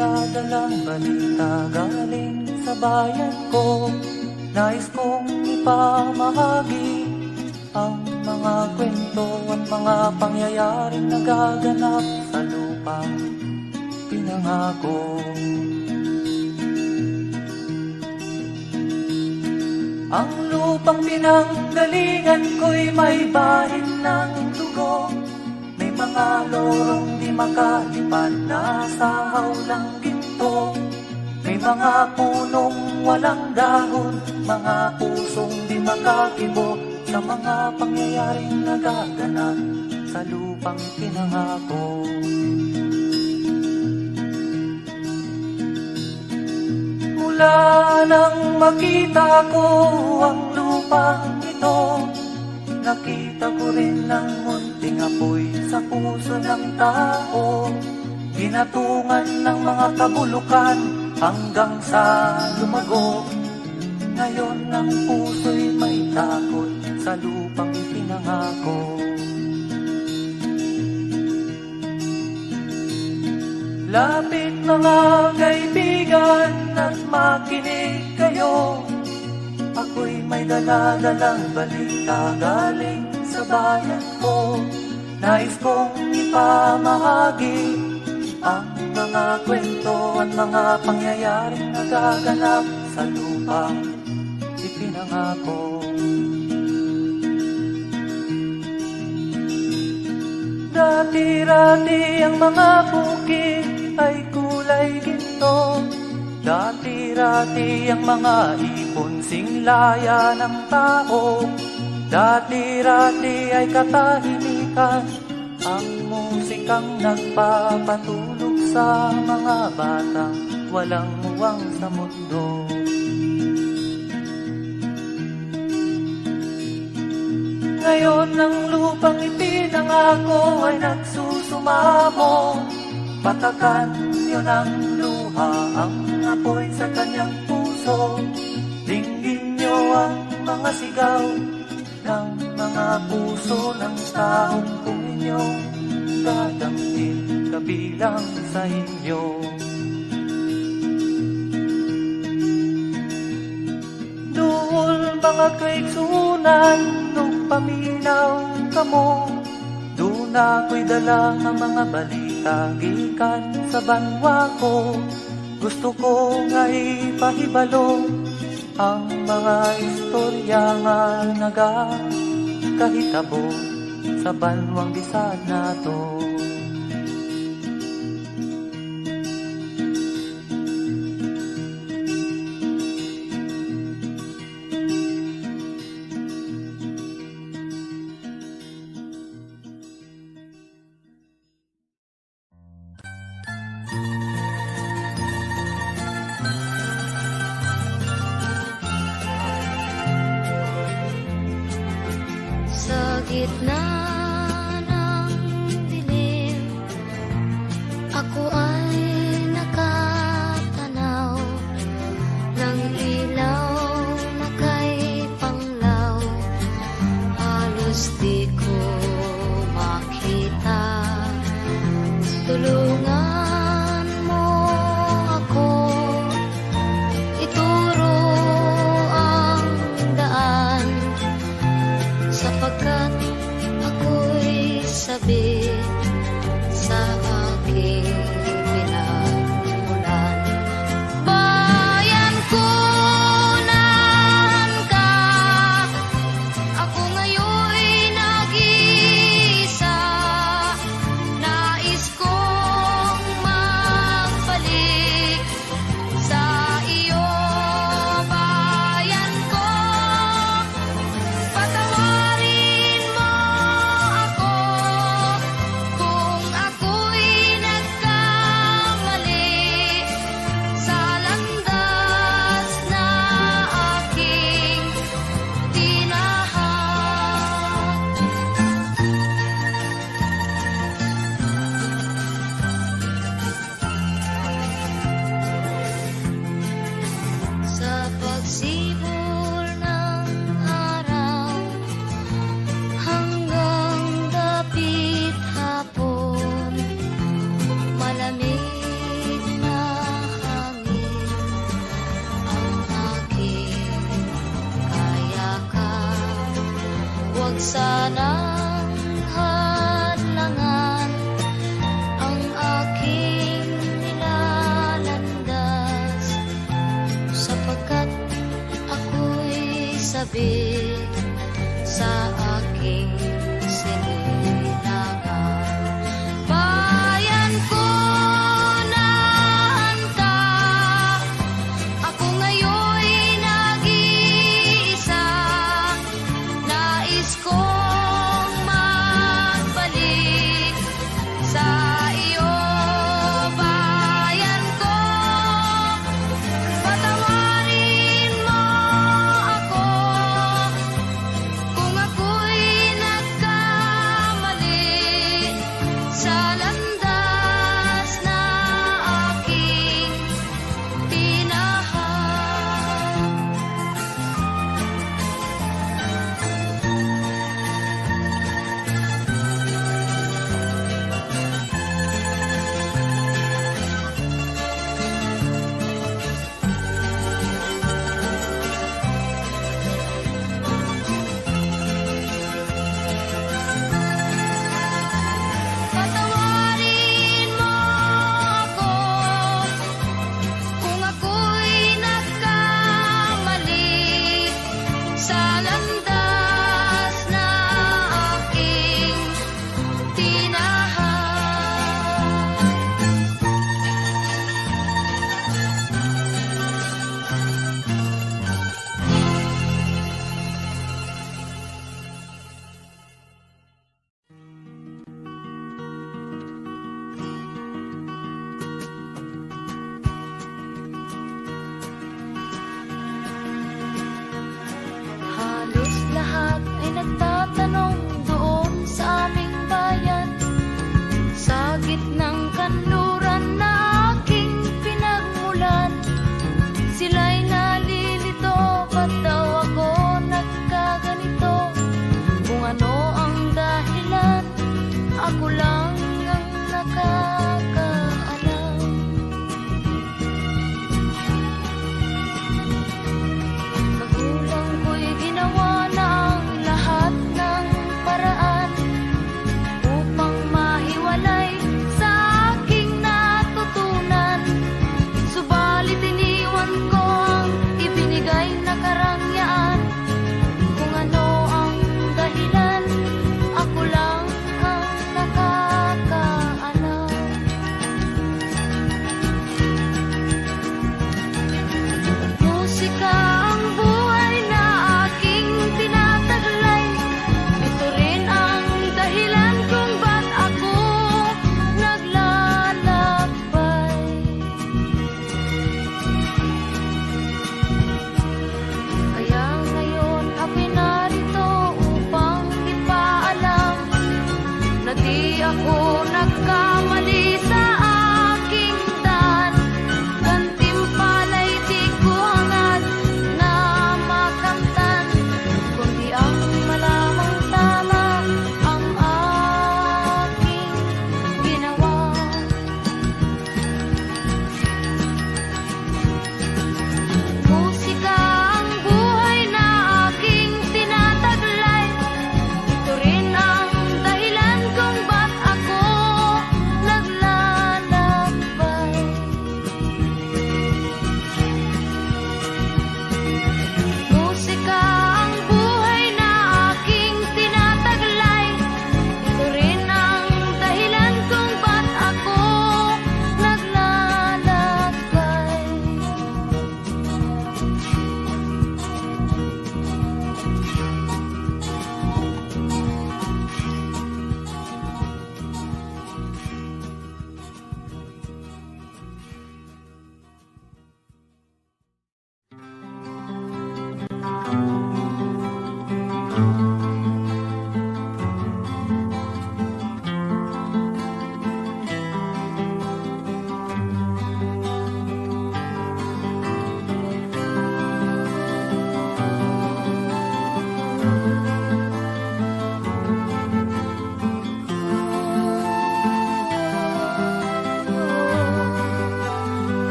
dala-dalang balita galing sa bayan ko. Nais kong ipamahagi ang mga kwento at mga pangyayaring nagaganap sa lupang pinangako. Ang lupang pinanggalingan ko'y may bahin ng dugo. May mga lorong di makalipad na sa hawlang ginto. May mga punong walang dahon, mga pusong di makakibo sa mga pangyayaring nagaganap sa lupang pinangako. Mula nang makita ko ang lupang ito, nakita ko rin ang munting apoy sa puso ng tao. Ginatungan ng mga kabulukan hanggang sa lumago. Ngayon ang puso'y may takot sa lupang pinangako. Lapit mga kaibigan at makinig kayo. Ako'y may dala-dalang balita galing sa bayan ko. Nais kong ipamahagi ang mga kwento at mga pangyayaring nagaganap sa lupang ipinangako. Dati-rati ang mga bukid ay kulay ginto. Dati-rati ang mga ipon singlaya ng tao. Dati-rati ay katahimikan ang musikang nagpapatulog sa mga batang walang muwang sa mundo. Ngayon ang lupang ipinangako ay nagsusumamo. Patakan niyo ng luha ang apoy sa kanyang puso. Dinggin niyo ang mga sigaw ng mga puso ng taong kung inyong dadamhin kabilang sa inyo. Duol mga kaigsunan nung paminaw kamo. Doon ako'y dala ng mga balita gikan sa banwa ko. Gusto ko nga ipahibalo ang mga istorya nga nagakahitabo sa banwang bisag nato. Sa gitna ng dilim sabik sa aking siningagan. Bayan ko na handa, ako ngayon'y nag-iisa. Nais kong magbalik sa iyo, bayan ko. Patawarin mo ako kung ako'y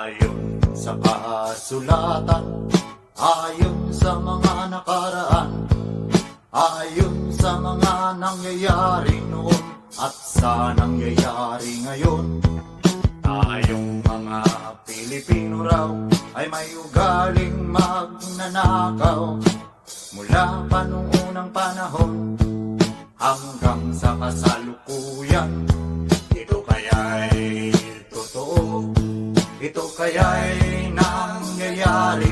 Ayon sa kasulatan, ayon sa mga nakaraan, ayon sa mga nangyayari noon at sa nangyayari ngayon. Tayong mga Pilipino raw ay may ugaling magnanakaw mula pa noong unang panahon hanggang sa kasalukuyan. Ito kaya'y totoo, ito kaya'y nangyayari,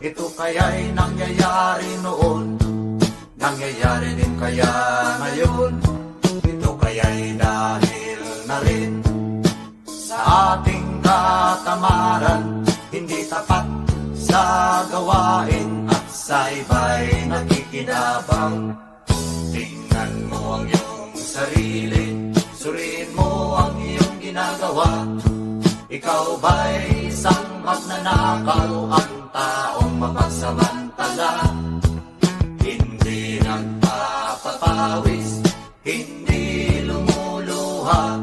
ito kaya'y nangyayari noon, nangyayari din kaya ngayon. Ito kaya'y dahil na rin sa ating katamaran, hindi tapat sa gawain at sa iba'y nakikinabang. Tingnan mo ang iyong sarili, suriin mo ang iyong ginagawa. Ikaw ba'y isang magnanakaw, ang taong mapagsamantala? Hindi nagpapapawis, hindi lumuluha,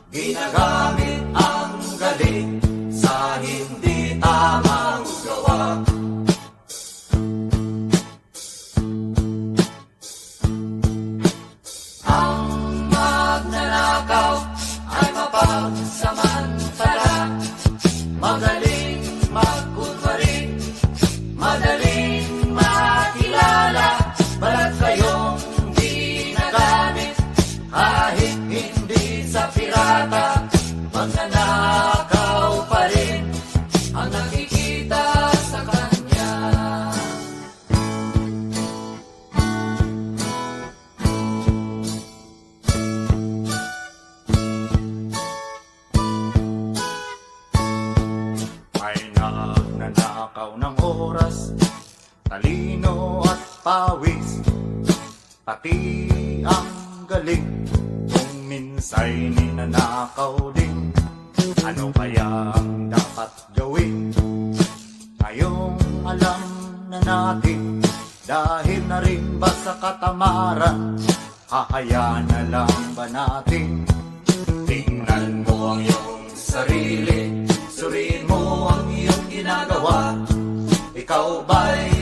ginagamit ang galing sa hindi tamang gawa. Ang magnanakaw ay mapagsamantala, magaling magkunwari, madaling makilala, balat kayong ginagamit kahit hindi sa pirata. Magnanakaw pa rin ang nakikita sa kanya. May nagnanakaw ng oras, talino at pawis, pati ang galing kung minsa'y ninanakaw din. Ano kaya ang dapat gawin? Ngayong alam na natin, dahil na rin ba sa katamaran, hahayaan na lang ba natin? Tingnan mo ang iyong sarili, suriin mo ang iyong ginagawa. Ikaw ba'y